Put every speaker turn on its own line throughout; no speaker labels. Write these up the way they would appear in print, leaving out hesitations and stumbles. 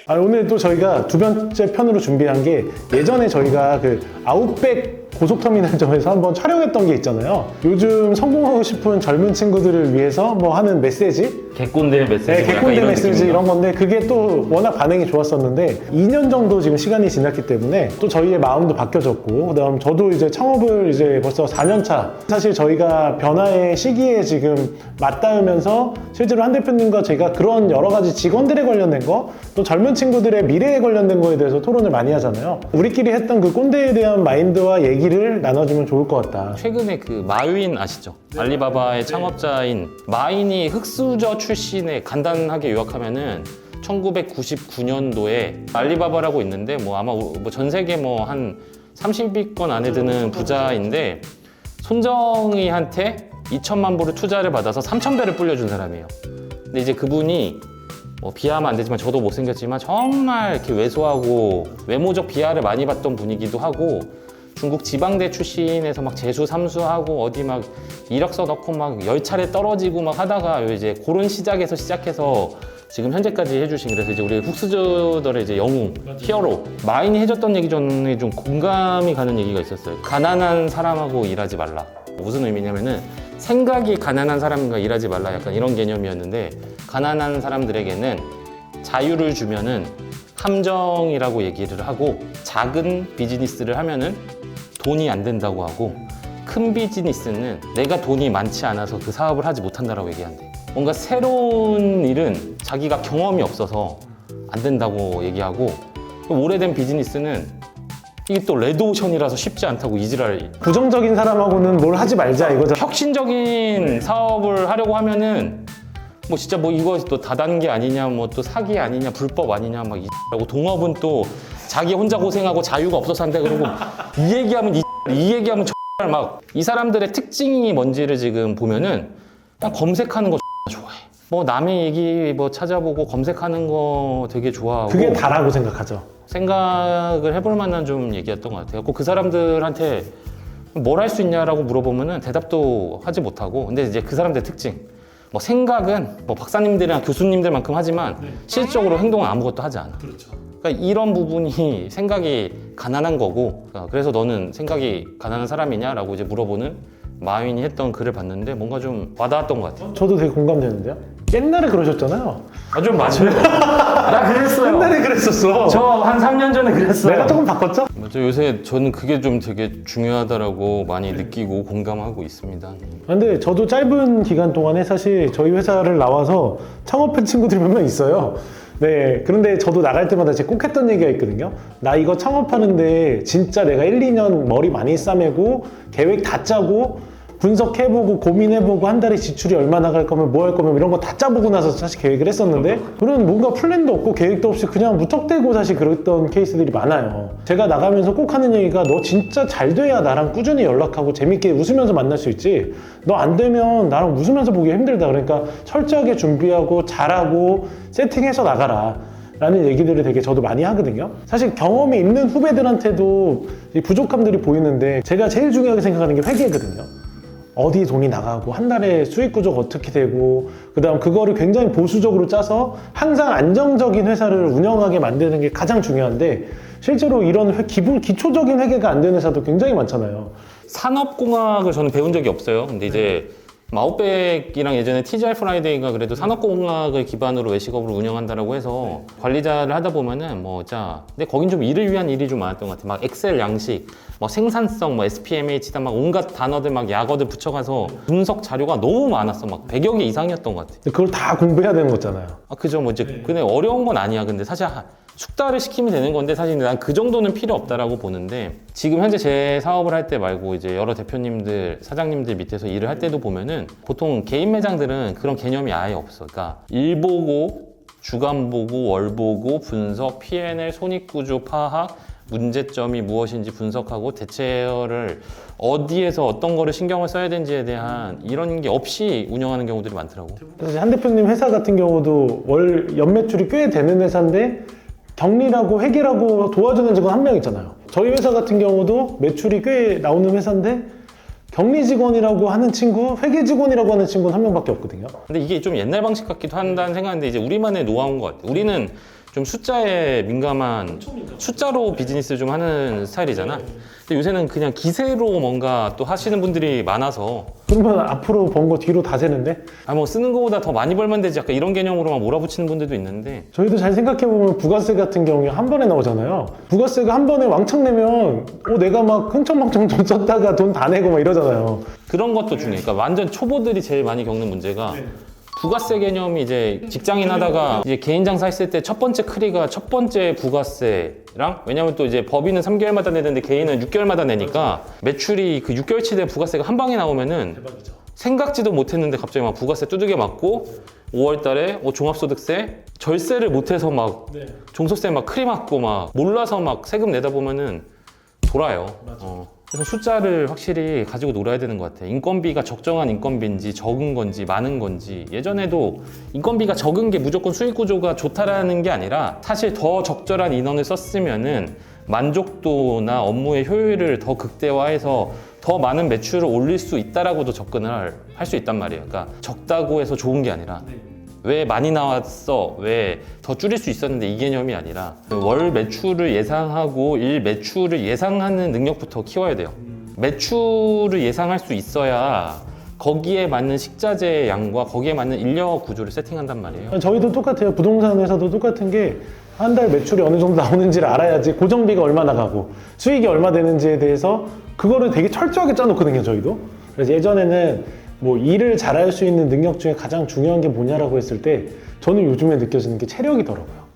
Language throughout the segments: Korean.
오늘 또 저희가 두 번째 편으로 준비한 게 예전에 저희가 그 아웃백 고속터미널점에서 한번 촬영했던 게 있잖아요. 요즘 성공하고 싶은 젊은 친구들을 위해서 뭐 하는 메시지?
개꼰대 메시지.
네, 개꼰대
이런
메시지
느낌인가?
이런 건데 그게 또 워낙 반응이 좋았었는데 2년 정도 지금 시간이 지났기 때문에 또 저희의 마음도 바뀌어졌고 그다음 저도 이제 창업을 이제 벌써 4년 차. 사실 저희가 변화의 시기에 지금 맞닿으면서 실제로 한 대표님과 제가 그런 여러 가지 직원들에 관련된 거 또 젊은 친구들의 미래에 관련된 거에 대해서 토론을 많이 하잖아요. 우리끼리 했던 그 꼰대에 대한 마인드와 얘기를 나눠주면 좋을 것 같다.
최근에 그 마윈 아시죠? 알리바바의 창업자인 마윈이 흑수저 출신의 간단하게 요약하면은 1999년도에 알리바바라고 있는데 뭐 아마 전 세계 뭐 한 30위권 안에 드는 부자인데 손정희한테 2천만 불을 투자를 받아서 3,000배를 불려준 사람이에요. 근데 이제 그분이 뭐 비하하면 안 되지만 저도 못생겼지만 정말 이렇게 왜소하고 외모적 비하를 많이 받던 분이기도 하고 중국 지방대 출신에서 막 재수 삼수하고 어디 막 이력서 넣고 막 10차례 떨어지고 막 하다가 이제 그런 시작에서 시작해서 지금 현재까지 해주신 그래서 이제 우리 훅스저들의 이제 영웅, 히어로 마인이 해줬던 얘기 전에 좀 공감이 가는 얘기가 있었어요. 가난한 사람하고 일하지 말라. 무슨 의미냐면은 생각이 가난한 사람과 일하지 말라 약간 이런 개념이었는데 가난한 사람들에게는 자유를 주면은 함정이라고 얘기를 하고 작은 비즈니스를 하면은 돈이 안 된다고 하고 큰 비즈니스는 내가 돈이 많지 않아서 그 사업을 하지 못한다라고 얘기한대. 뭔가 새로운 일은 자기가 경험이 없어서 안 된다고 얘기하고 오래된 비즈니스는 이게 또 레드오션이라서 쉽지 않다고 이지랄.
부정적인 사람하고는 뭘 하지 말자 이거죠.
혁신적인 사업을 하려고 하면은 뭐 진짜 뭐 이거 또 다단계 아니냐 뭐 또 사기 아니냐 불법 아니냐 막 이라고 동업은 또 자기 혼자 고생하고 자유가 없어서 한다 그러고 이 얘기하면 이 얘기하면 막 이 사람들의 특징이 뭔지를 지금 보면은 그냥 검색하는 거 좋아해. 뭐 남의 얘기 뭐 찾아보고 검색하는 거 되게 좋아하고
그게 다라고 생각하죠.
생각을 해볼 만한 좀 얘기였던 것 같아요. 그 사람들한테 뭘 할 수 있냐라고 물어보면은 대답도 하지 못하고 근데 이제 그 사람들의 특징 뭐 생각은 뭐 박사님들이나 교수님들만큼 하지만 실질적으로 행동은 아무것도 하지 않아. 그러니까 이런 부분이 생각이 가난한 거고 그래서 너는 생각이 가난한 사람이냐라고 이제 물어보는 마윈이 했던 글을 봤는데 뭔가 좀 와닿았던 것 같아요.
저도 되게 공감되는데요. 옛날에 그러셨잖아요.
아, 좀 맞아요. 나 그랬어요.
옛날에 그랬었어.
저 한 3년 전에 그랬어요.
내가 조금 바꿨죠?
맞아, 요새 저는 그게 좀 되게 중요하다라고 많이 느끼고 공감하고 있습니다.
근데 저도 짧은 기간 동안에 사실 저희 회사를 나와서 창업한 친구들이 몇 명 있어요. 네, 그런데 저도 나갈 때마다 제가 꼭 했던 얘기가 있거든요. 나 이거 창업하는데 진짜 내가 1, 2년 머리 많이 싸매고 계획 다 짜고 분석해보고 고민해보고 한 달에 지출이 얼마 나갈 거면 뭐 할 거면 이런 거 다 짜보고 나서 사실 계획을 했었는데 그런 뭔가 플랜도 없고 계획도 없이 그냥 무턱대고 사실 그랬던 케이스들이 많아요. 제가 나가면서 꼭 하는 얘기가 너 진짜 잘 돼야 나랑 꾸준히 연락하고 재밌게 웃으면서 만날 수 있지 너 안 되면 나랑 웃으면서 보기 힘들다. 그러니까 철저하게 준비하고 잘하고 세팅해서 나가라 라는 얘기들을 되게 저도 많이 하거든요. 사실 경험이 있는 후배들한테도 이 부족함들이 보이는데 제가 제일 중요하게 생각하는 게 회계거든요. 어디에 돈이 나가고 한 달에 수익 구조가 어떻게 되고 그다음 그거를 굉장히 보수적으로 짜서 항상 안정적인 회사를 운영하게 만드는 게 가장 중요한데 실제로 이런 기초적인 회계가 안 되는 회사도 굉장히 많잖아요.
산업공학을 저는 배운 적이 없어요. 근데 이제 아웃백이랑 예전에 TGI 프라이데이가 그래도 산업공학을 기반으로 외식업을 운영한다라고 해서 관리자를 하다 보면은 근데 거긴 좀 일을 위한 일이 좀 많았던 것 같아요. 막 엑셀 양식, 뭐 생산성, 뭐 SPMH다 막 온갖 단어들 막 약어들 붙여가서 분석 자료가 너무 많았어. 막 100여 개 이상이었던 것 같아요.
그걸 다 공부해야 되는 거잖아요.
아, 그죠. 뭐 이제 근데 어려운 건 아니야. 근데 사실 숙달을 시키면 되는 건데 사실 난 그 정도는 필요 없다라고 보는데 지금 현재 제 사업을 할 때 말고 이제 여러 대표님들, 사장님들 밑에서 일을 할 때도 보면은 보통 개인 매장들은 그런 개념이 아예 없어. 그러니까 일 보고, 주간 보고, 월 보고, 분석, P&L, 손익구조 파악, 문제점이 무엇인지 분석하고 대체를 어디에서 어떤 거를 신경을 써야 되는지에 대한 이런 게 없이 운영하는 경우들이 많더라고.
사실 한 대표님 회사 같은 경우도 월 연매출이 꽤 되는 회사인데 격리라고 회계라고 도와주는 직원 한 명 있잖아요. 저희 회사 같은 경우도 매출이 꽤 나오는 회사인데 격리 직원이라고 하는 친구, 회계 직원이라고 하는 친구는 한 명밖에 없거든요.
근데 이게 좀 옛날 방식 같기도 한다는 생각인데 이제 우리만의 노하우인 것 같아요. 우리는 좀 숫자에 민감한 숫자로 비즈니스 좀 하는 스타일이잖아. 근데 요새는 그냥 기세로 뭔가 또 하시는 분들이 많아서
그러면 앞으로 번 거 뒤로 다 세는데?
아 뭐 쓰는 거보다 더 많이 벌면 되지 약간 이런 개념으로만 몰아붙이는 분들도 있는데
저희도 잘 생각해보면 부가세 같은 경우에 한 번에 나오잖아요. 부가세가 한 번에 왕창 내면 내가 막 흥청망청 돈 썼다가 돈 다 내고 막 이러잖아요.
그런 것도 중요해. 그러니까 완전 초보들이 제일 많이 겪는 문제가 부가세 개념이 이제 직장인 하다가 이제 개인 장사 했을 때 첫 번째 크리가 첫 번째 부가세랑 왜냐면 또 이제 법인은 3개월마다 내는데 개인은 6개월마다 내니까 매출이 그 6개월치 된 부가세가 한 방에 나오면은 생각지도 못했는데 갑자기 막 부가세 두들겨 맞고 5월 달에 종합소득세 절세를 못해서 막 종소세 막 크리 맞고 막 몰라서 막 세금 내다 보면은 돌아요. 그래서 숫자를 확실히 가지고 놀아야 되는 것 같아요. 인건비가 적정한 인건비인지 적은 건지 많은 건지 예전에도 인건비가 적은 게 무조건 수익 구조가 좋다라는 게 아니라 사실 더 적절한 인원을 썼으면은 만족도나 업무의 효율을 더 극대화해서 더 많은 매출을 올릴 수 있다라고도 접근을 할 수 있단 말이에요. 그러니까 적다고 해서 좋은 게 아니라 왜 많이 나왔어? 왜 더 줄일 수 있었는데 이 개념이 아니라 월 매출을 예상하고 일 매출을 예상하는 능력부터 키워야 돼요. 매출을 예상할 수 있어야 거기에 맞는 식자재 양과 거기에 맞는 인력 구조를 세팅한단 말이에요.
저희도 똑같아요. 부동산에서도 똑같은 게 한 달 매출이 어느 정도 나오는지를 알아야지 고정비가 얼마 나가고 수익이 얼마 되는지에 대해서 그거를 되게 철저하게 짜놓거든요. 저희도. 그래서 예전에는 뭐 일을 잘할 수 있는 능력 중에 가장 중요한 게 뭐냐라고 했을 때 저는 요즘에 느껴지는 게 체력이더라고요.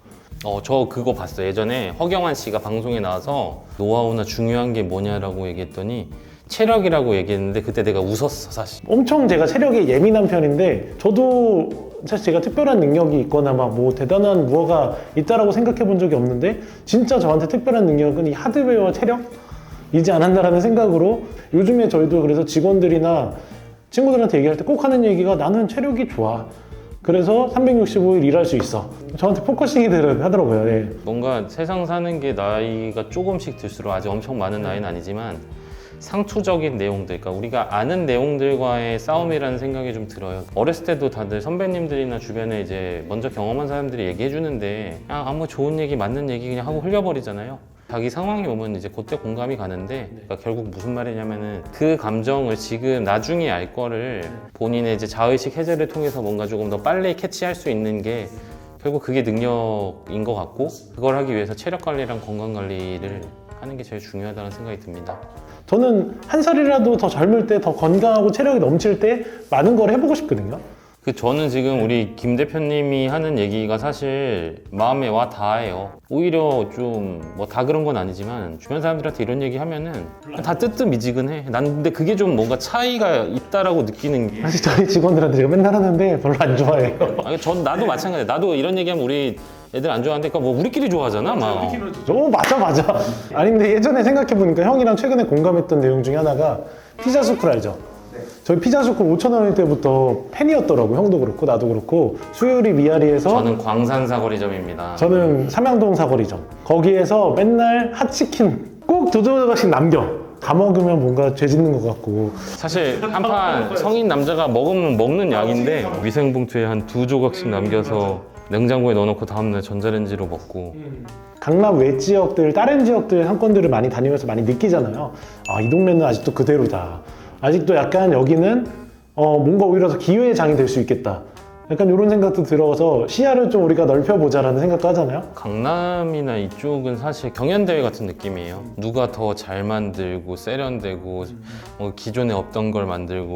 저 그거 봤어요. 예전에 허경환 씨가 방송에 나와서 노하우나 중요한 게 뭐냐라고 얘기했더니 체력이라고 얘기했는데 그때 내가 웃었어 사실.
엄청 제가 체력이 예민한 편인데 저도 사실 제가 특별한 능력이 있거나 막 뭐 대단한 무엇가 있다라고 생각해 본 적이 없는데 진짜 저한테 특별한 능력은 이 하드웨어 체력이지 않았나라는 생각으로 요즘에 저희도 그래서 직원들이나 친구들한테 얘기할 때 꼭 하는 얘기가 나는 체력이 좋아. 그래서 365일 일할 수 있어. 저한테 포커싱이 하더라고요. 네.
뭔가 세상 사는 게 나이가 조금씩 들수록 아직 엄청 많은 나이는 아니지만 상투적인 내용들, 그러니까 우리가 아는 내용들과의 싸움이라는 생각이 좀 들어요. 어렸을 때도 다들 선배님들이나 주변에 이제 먼저 경험한 사람들이 얘기해 주는데 그냥 아무 좋은 얘기, 맞는 얘기 그냥 하고 흘려버리잖아요. 자기 상황이 오면 이제 그때 공감이 가는데 그러니까 결국 무슨 말이냐면은 그 감정을 지금 나중에 알 거를 본인의 이제 자의식 해제를 통해서 뭔가 조금 더 빨리 캐치할 수 있는 게 결국 그게 능력인 것 같고 그걸 하기 위해서 체력 관리랑 건강 관리를 하는 게 제일 중요하다는 생각이 듭니다.
저는 한 살이라도 더 젊을 때 더 건강하고 체력이 넘칠 때 많은 걸 해보고 싶거든요.
저는 지금 우리 김 대표님이 하는 얘기가 사실 마음에 와 닿아요. 오히려 좀 뭐 다 그런 건 아니지만 주변 사람들한테 이런 얘기 하면은 다 뜨뜻미지근해. 난 근데 그게 좀 뭔가 차이가 있다라고 느끼는 게.
사실 저희 직원들한테 제가 맨날 하는데 별로 안 좋아해요.
나도 마찬가지야. 나도 이런 얘기하면 우리 애들 안 좋아하는데 그러니까 뭐 우리끼리 좋아하잖아. 막.
맞아. 아니 근데 예전에 생각해보니까 형이랑 최근에 공감했던 내용 중에 하나가 피자스쿨 알죠? 저희 피자스쿨 5,000원일 때부터 팬이었더라고. 형도 그렇고 나도 그렇고 수유리 미아리에서
저는 광산 사거리점입니다.
저는 삼양동 사거리점. 거기에서 맨날 핫치킨 꼭 두 조각씩 남겨. 다 먹으면 뭔가 죄 짓는 것 같고.
사실 한 판 성인 남자가 먹으면 먹는 양인데 위생봉투에 한 2조각씩 남겨서 냉장고에 넣어놓고 다음날 전자레인지로 먹고.
강남 외 지역들, 다른 지역들 상권들을 많이 다니면서 많이 느끼잖아요. 아, 이 동네는 아직도 그대로다. 아직도 약간 여기는 뭔가 오히려 더 기회의 장이 될 수 있겠다. 약간 이런 생각도 들어서 시야를 좀 우리가 넓혀보자라는 생각도 하잖아요.
강남이나 이쪽은 사실 경연대회 같은 느낌이에요. 누가 더 잘 만들고 세련되고 기존에 없던 걸 만들고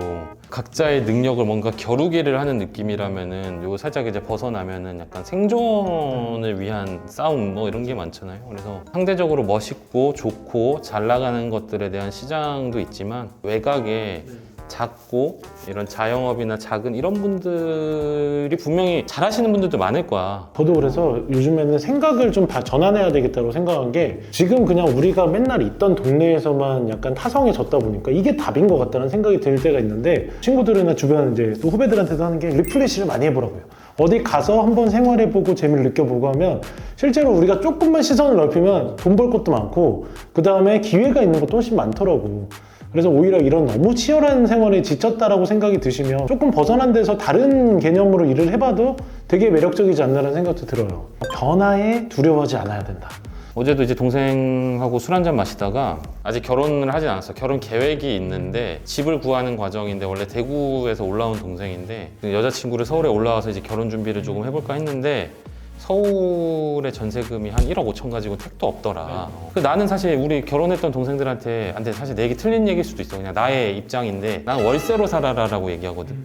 각자의 능력을 뭔가 겨루기를 하는 느낌이라면은 요거 살짝 이제 벗어나면은 약간 생존을 위한 싸움 뭐 이런 게 많잖아요. 그래서 상대적으로 멋있고 좋고 잘 나가는 것들에 대한 시장도 있지만 외곽에 작고 이런 자영업이나 작은 이런 분들이 분명히 잘하시는 분들도 많을 거야.
저도 그래서 요즘에는 생각을 좀 전환해야 되겠다고 생각한 게 지금 그냥 우리가 맨날 있던 동네에서만 약간 타성해졌다 보니까 이게 답인 것 같다는 생각이 들 때가 있는데 친구들이나 주변 이제 또 후배들한테도 하는 게 리플레시를 많이 해보라고요. 어디 가서 한번 생활해보고 재미를 느껴보고 하면 실제로 우리가 조금만 시선을 넓히면 돈 벌 것도 많고 그 다음에 기회가 있는 것도 훨씬 많더라고. 그래서 오히려 이런 너무 치열한 생활에 지쳤다라고 생각이 드시면 조금 벗어난 데서 다른 개념으로 일을 해봐도 되게 매력적이지 않나라는 생각도 들어요. 변화에 두려워하지 않아야 된다.
어제도 이제 동생하고 술 한잔 마시다가 아직 결혼을 하진 않았어. 결혼 계획이 있는데 집을 구하는 과정인데 원래 대구에서 올라온 동생인데 그 여자친구를 서울에 올라와서 이제 결혼 준비를 조금 해볼까 했는데 서울의 전세금이 한 1억 5천 가지고 택도 없더라. 그 나는 사실 우리 결혼했던 동생들한테 근데 사실 내 얘기 틀린 얘기일 수도 있어. 그냥 나의 입장인데 난 월세로 살아라라고 얘기하거든.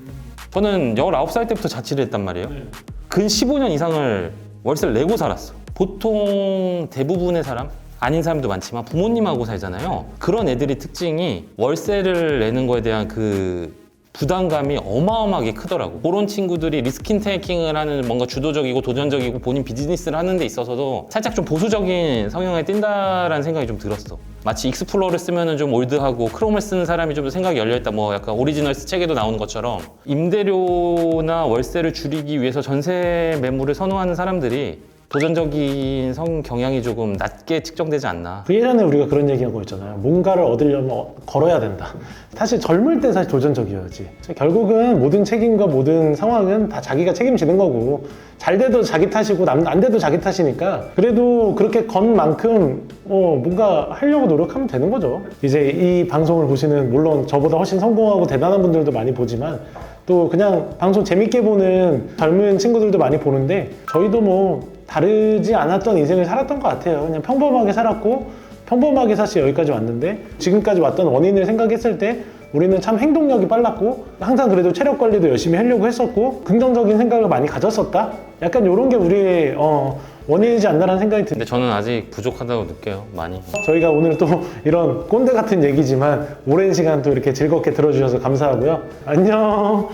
저는 19살 때부터 자취를 했단 말이에요. 근 15년 이상을 월세를 내고 살았어. 보통 대부분의 사람, 아닌 사람도 많지만 부모님하고 살잖아요. 그런 애들이 특징이 월세를 내는 거에 대한 그 부담감이 어마어마하게 크더라고. 그런 친구들이 리스킹 테이킹을 하는 뭔가 주도적이고 도전적이고 본인 비즈니스를 하는 데 있어서도 살짝 좀 보수적인 성향에 띈다라는 생각이 좀 들었어. 마치 익스플로러를 쓰면은 좀 올드하고 크롬을 쓰는 사람이 좀 더 생각이 열려있다. 뭐 약간 오리지널스 책에도 나오는 것처럼 임대료나 월세를 줄이기 위해서 전세 매물을 선호하는 사람들이 도전적인 성 경향이 조금 낮게 측정되지 않나.
그 예전에 우리가 그런 얘기하고 있잖아요. 뭔가를 얻으려면 걸어야 된다. 사실 젊을 때 사실 도전적이어야지. 결국은 모든 책임과 모든 상황은 다 자기가 책임지는 거고 잘 돼도 자기 탓이고 안 돼도 자기 탓이니까 그래도 그렇게 건 만큼 뭔가 하려고 노력하면 되는 거죠. 이제 이 방송을 보시는 물론 저보다 훨씬 성공하고 대단한 분들도 많이 보지만 또 그냥 방송 재밌게 보는 젊은 친구들도 많이 보는데 저희도 뭐 다르지 않았던 인생을 살았던 것 같아요. 그냥 평범하게 살았고 평범하게 사실 여기까지 왔는데 지금까지 왔던 원인을 생각했을 때 우리는 참 행동력이 빨랐고 항상 그래도 체력 관리도 열심히 하려고 했었고 긍정적인 생각을 많이 가졌었다. 약간 이런 게 우리의 원인이지 않나라는 생각이
근데
듭니다.
저는 아직 부족하다고 느껴요. 많이.
저희가 오늘 또 이런 꼰대 같은 얘기지만 오랜 시간 또 이렇게 즐겁게 들어주셔서 감사하고요. 안녕.